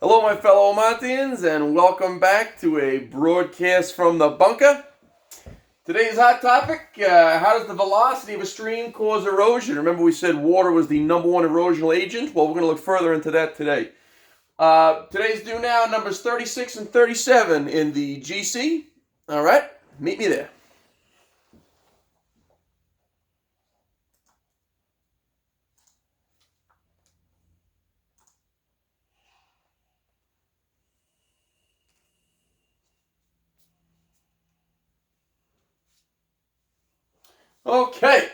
Hello, my fellow Montians, and welcome back to a broadcast from the bunker. Today's hot topic, how does the velocity of a stream cause erosion? Remember we said water was the number one erosional agent? Well, we're going to look further into that today. Today's due now, numbers 36 and 37 in the GC. All right, meet me there. Okay,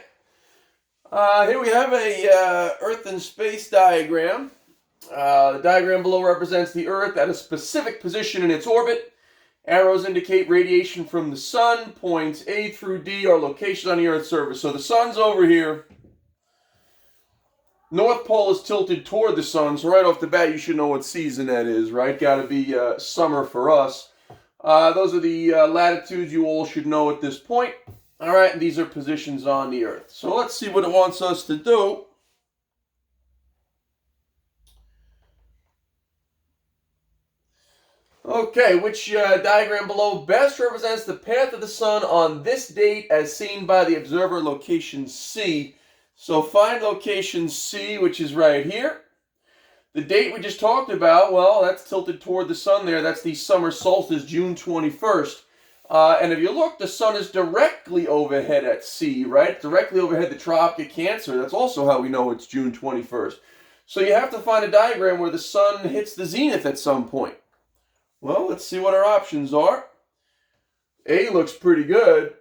here we have a Earth and space diagram. The diagram below represents the Earth at a specific position in its orbit. Arrows indicate radiation from the sun. Points A through D are locations on the Earth's surface. So the sun's over here. North Pole is tilted toward the sun, so right off the bat you should know what season that is, right? Got to be summer for us. Those are the latitudes you all should know at this point. All right, and these are positions on the Earth. So let's see what it wants us to do. Okay, which diagram below best represents the path of the sun on this date as seen by the observer location C? So find location C, which is right here. The date we just talked about, well, that's tilted toward the sun there. That's the summer solstice, June 21st. And if you look, the sun is directly overhead at C, right? Directly overhead the Tropic of Cancer. That's also how we know it's June 21st. So you have to find a diagram where the sun hits the zenith at some point. Well, let's see what our options are. A looks pretty good.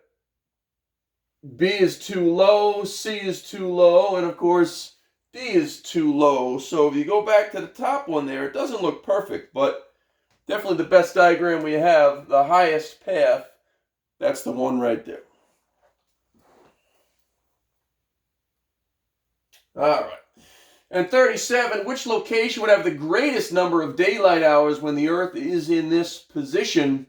B is too low, C is too low, and of course, D is too low. So if you go back to the top one there, it doesn't look perfect, but definitely the best diagram we have, the highest path, that's the one right there. All right. And 37, which location would have the greatest number of daylight hours when the Earth is in this position?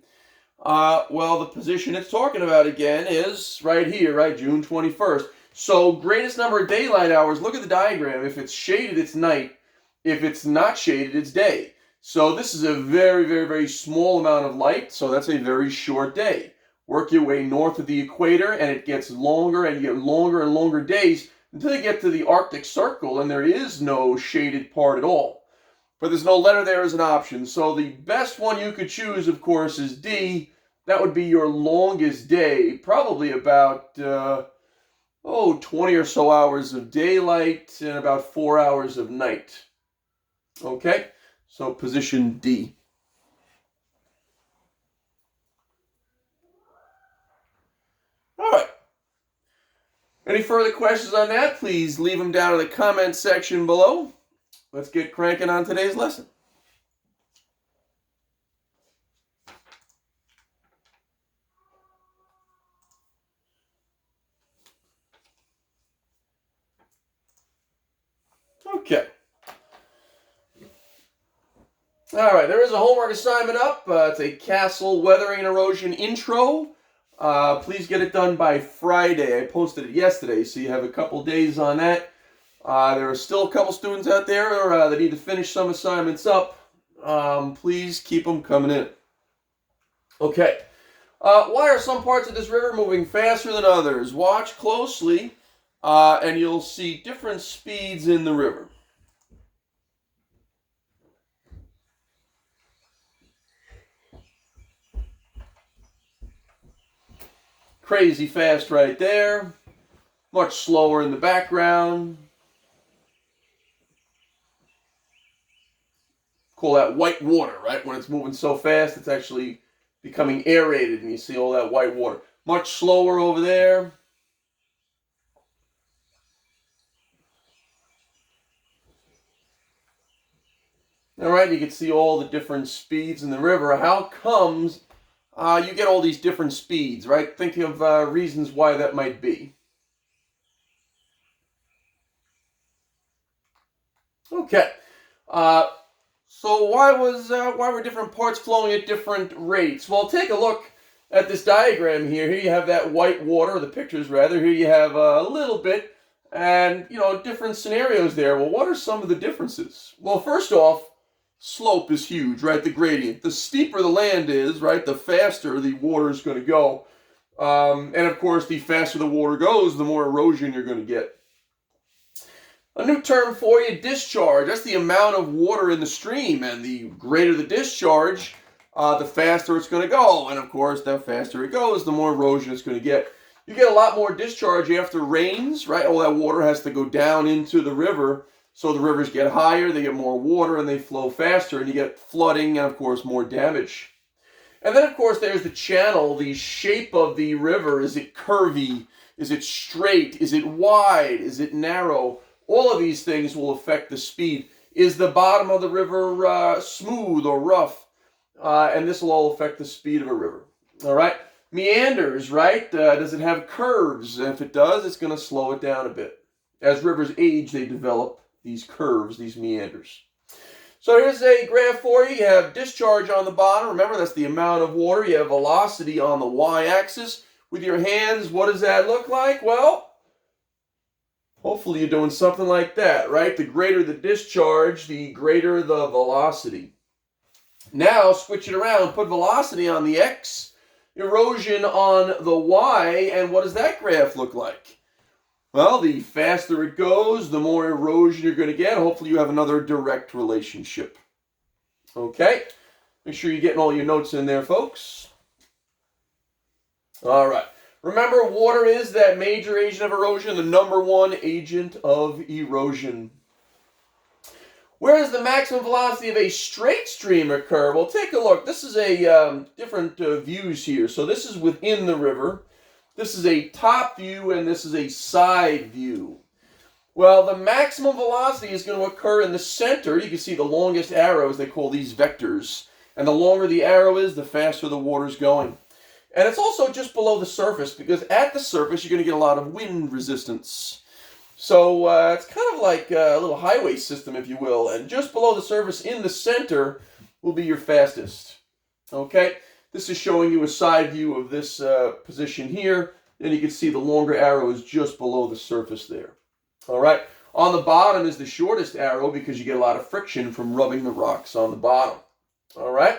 Well, the position it's talking about again is right here, right? June 21st. So greatest number of daylight hours, look at the diagram. If it's shaded, it's night. If it's not shaded, it's day. So this is a very, very, very small amount of light. So that's a very short day. Work your way north of the equator and it gets longer and you get longer and longer days until you get to the Arctic Circle and there is no shaded part at all. But there's no letter there as an option. So the best one you could choose, of course, is D. That would be your longest day, probably about 20 or so hours of daylight and about 4 hours of night. Okay, so position D. All right. Any further questions on that, please leave them down in the comment section below. Let's get cranking on today's lesson. Okay. All right, there is a homework assignment up. It's a castle weathering and erosion intro. Please get it done by Friday. I posted it yesterday, so you have a couple days on that. There are still a couple students out there that need to finish some assignments up. Please keep them coming in. Okay. Why are some parts of this river moving faster than others? Watch closely, and you'll see different speeds in the river. Crazy fast right there. Much slower in the background. Call that white water, right? When it's moving so fast, it's actually becoming aerated, and you see all that white water. Much slower over there. All right, you can see all the different speeds in the river. How comes you get all these different speeds, right? Think of reasons why that might be. Okay. So why were different parts flowing at different rates? Well, take a look at this diagram here. Here you have that white water, the pictures rather. Here you have a little bit, and different scenarios there. Well, what are some of the differences? Well, first off, slope is huge, right? The gradient. The steeper the land is, right, the faster the water is going to go. And of course, the faster the water goes, the more erosion you're going to get. A new term for you, discharge. That's the amount of water in the stream, and the greater the discharge, the faster it's going to go. And of course, the faster it goes, the more erosion it's going to get. You get a lot more discharge after rains, right? All that water has to go down into the river, so the rivers get higher, they get more water, and they flow faster, and you get flooding and, of course, more damage. And then, of course, there's the channel, the shape of the river. Is it curvy? Is it straight? Is it wide? Is it narrow? All of these things will affect the speed. Is the bottom of the river smooth or rough? And this will all affect the speed of a river. All right? Meanders, right? Does it have curves? And if it does, it's going to slow it down a bit. As rivers age, they develop these curves, these meanders. So here's a graph for you. You have discharge on the bottom. Remember, that's the amount of water. You have velocity on the y-axis. With your hands, what does that look like? Well, hopefully you're doing something like that, right? The greater the discharge, the greater the velocity. Now, switch it around. Put velocity on the x, erosion on the y, and what does that graph look like? Well, the faster it goes, the more erosion you're going to get. Hopefully you have another direct relationship. Okay? Make sure you're getting all your notes in there, folks. All right. Remember, water is that major agent of erosion, the number one agent of erosion. Where does the maximum velocity of a straight stream occur? Well, take a look. This is a different views here. So this is within the river. This is a top view, and this is a side view. Well, the maximum velocity is going to occur in the center. You can see the longest arrows, they call these vectors. And the longer the arrow is, the faster the water's going. And it's also just below the surface, because at the surface, you're going to get a lot of wind resistance. So it's kind of like a little highway system, if you will. And just below the surface, in the center, will be your fastest. Okay? This is showing you a side view of this position here. And you can see the longer arrow is just below the surface there. All right? On the bottom is the shortest arrow, because you get a lot of friction from rubbing the rocks on the bottom. All right?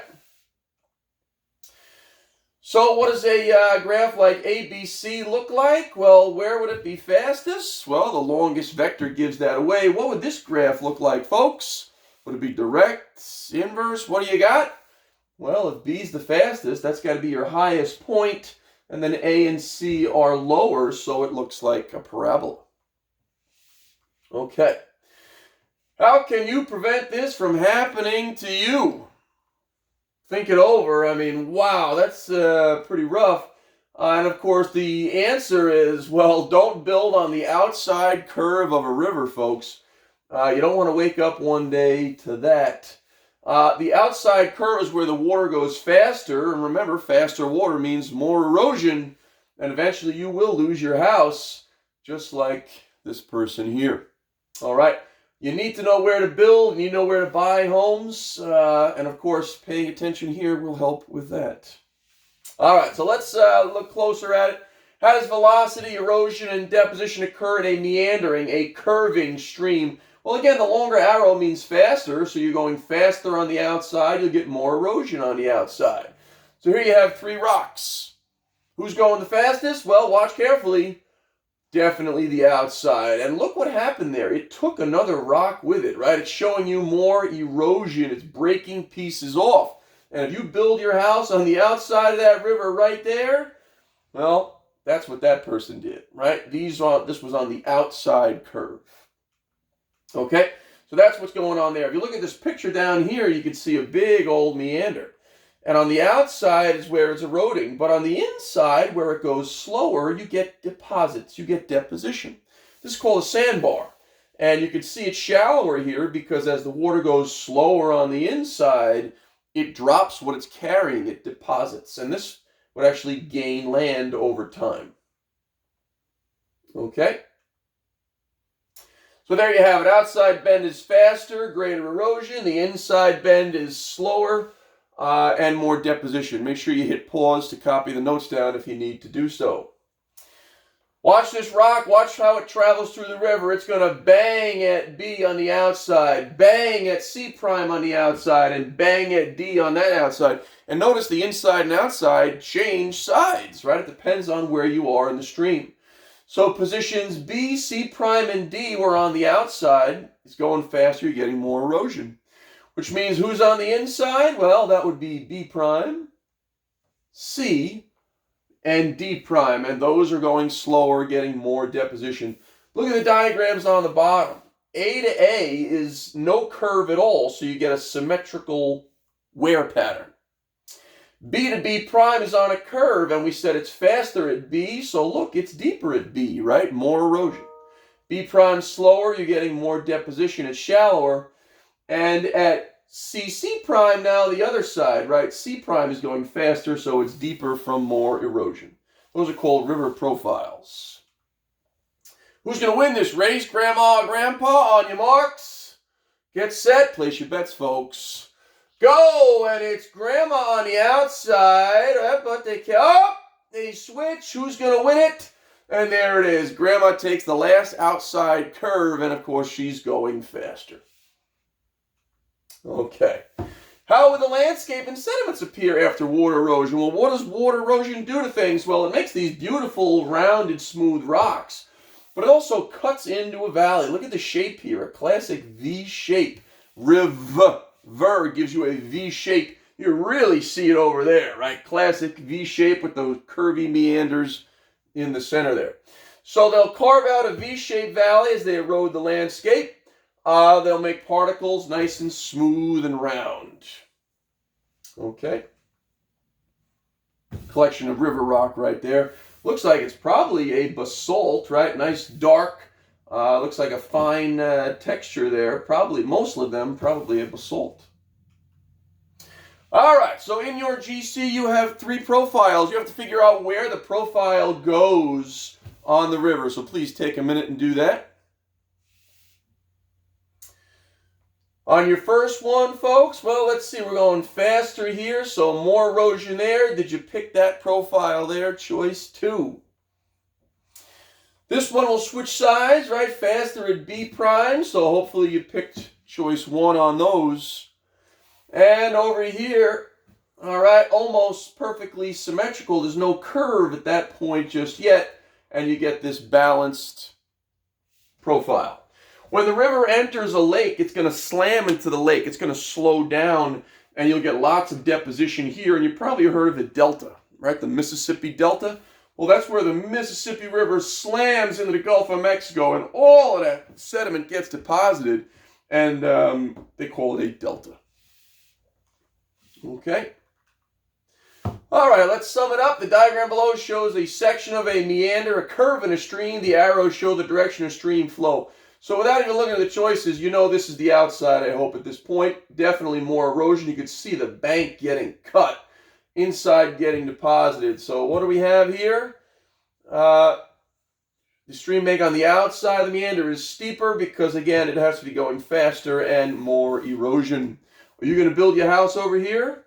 So what does a graph like ABC look like? Well, where would it be fastest? Well, the longest vector gives that away. What would this graph look like, folks? Would it be direct, inverse? What do you got? Well, if B's the fastest, that's got to be your highest point, and then A and C are lower, so it looks like a parabola. Okay. How can you prevent this from happening to you? Think it over. I mean, wow, that's pretty rough. And of course, the answer is, well, don't build on the outside curve of a river, folks. You don't want to wake up one day to that. The outside curve is where the water goes faster. And remember, faster water means more erosion. And eventually you will lose your house, just like this person here. All right. You need to know where to build, and you know where to buy homes, and of course, paying attention here will help with that. All right, so let's look closer at it. How does velocity, erosion, and deposition occur in a meandering, a curving stream? Well, again, the longer arrow means faster, so you're going faster on the outside, you'll get more erosion on the outside. So here you have three rocks. Who's going the fastest? Well, watch carefully. Definitely the outside. And look what happened there. It took another rock with it, right? It's showing you more erosion. It's breaking pieces off. And if you build your house on the outside of that river right there, well, that's what that person did, right? This was on the outside curve. Okay? So that's what's going on there. If you look at this picture down here, you can see a big old meander. And on the outside is where it's eroding. But on the inside, where it goes slower, you get deposits. You get deposition. This is called a sandbar. And you can see it's shallower here because as the water goes slower on the inside, it drops what it's carrying. It deposits. And this would actually gain land over time. Okay? So there you have it. Outside bend is faster, greater erosion. The inside bend is slower. And more deposition. Make sure you hit pause to copy the notes down if you need to do so. Watch this rock. Watch how it travels through the river. It's going to bang at B on the outside, bang at C prime on the outside, and bang at D on that outside. And notice the inside and outside change sides, right? It depends on where you are in the stream. So positions B, C prime, and D were on the outside. It's going faster. You're getting more erosion. Which means who's on the inside? Well, that would be B prime, C, and D prime, and those are going slower, getting more deposition. Look at the diagrams on the bottom. A to A is no curve at all, so you get a symmetrical wear pattern. B to B prime is on a curve, and we said it's faster at B, so look, it's deeper at B, right? More erosion. B prime slower, you're getting more deposition. It's shallower. And at C prime now, the other side, right? C prime is going faster, so it's deeper from more erosion. Those are called river profiles. Who's going to win this race? Grandma or Grandpa? On your marks. Get set. Place your bets, folks. Go! And it's Grandma on the outside. But they switch. Who's going to win it? And there it is. Grandma takes the last outside curve, and of course, she's going faster. Okay. How would the landscape and sediments appear after water erosion? Well, what does water erosion do to things? Well, it makes these beautiful, rounded, smooth rocks, but it also cuts into a valley. Look at the shape here, a classic V shape. River gives you a V shape. You really see it over there, right? Classic V shape with those curvy meanders in the center there. So they'll carve out a V-shaped valley as they erode the landscape. They'll make particles nice and smooth and round. Okay. Collection of river rock right there. Looks like it's probably a basalt, right? Nice dark. Looks like a fine texture there. Probably, most of them, probably a basalt. All right, so in your GC you have 3 profiles. You have to figure out where the profile goes on the river. So please take a minute and do that. On your first one, folks, well, let's see, we're going faster here, so more erosion there. Did you pick that profile there? Choice 2. This one will switch sides, right? Faster at B prime, so hopefully you picked choice 1 on those. And over here, all right, almost perfectly symmetrical. There's no curve at that point just yet, and you get this balanced profile. When the river enters a lake, it's going to slam into the lake. It's going to slow down, and you'll get lots of deposition here. And you've probably heard of the delta, right? The Mississippi Delta. Well, that's where the Mississippi River slams into the Gulf of Mexico, and all of that sediment gets deposited, and they call it a delta. Okay. All right, let's sum it up. The diagram below shows a section of a meander, a curve in a stream. The arrows show the direction of stream flow. So without even looking at the choices, you know this is the outside, I hope, at this point. Definitely more erosion. You can see the bank getting cut, inside getting deposited. So what do we have here? The stream bank on the outside of the meander is steeper because, again, it has to be going faster and more erosion. Are you going to build your house over here?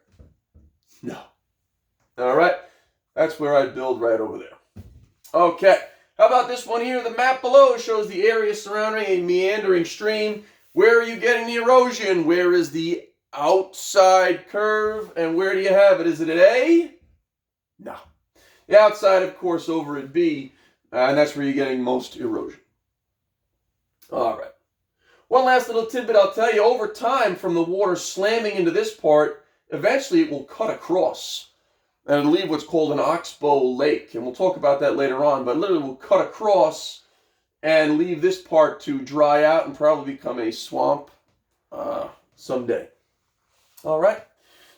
No. All right. That's where I build, right over there. Okay. How about this one here? The map below shows the area surrounding a meandering stream. Where are you getting the erosion? Where is the outside curve? And where do you have it? Is it at A? No. The outside, of course, over at B. And that's where you're getting most erosion. All right. One last little tidbit I'll tell you. Over time, from the water slamming into this part, eventually it will cut across and it'll leave what's called an oxbow lake. And we'll talk about that later on. But literally we'll cut across and leave this part to dry out and probably become a swamp someday. All right.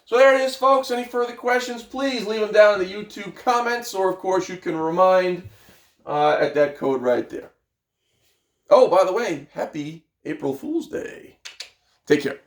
So there it is, folks. Any further questions, please leave them down in the YouTube comments. Or, of course, you can remind at that code right there. Oh, by the way, happy April Fool's Day. Take care.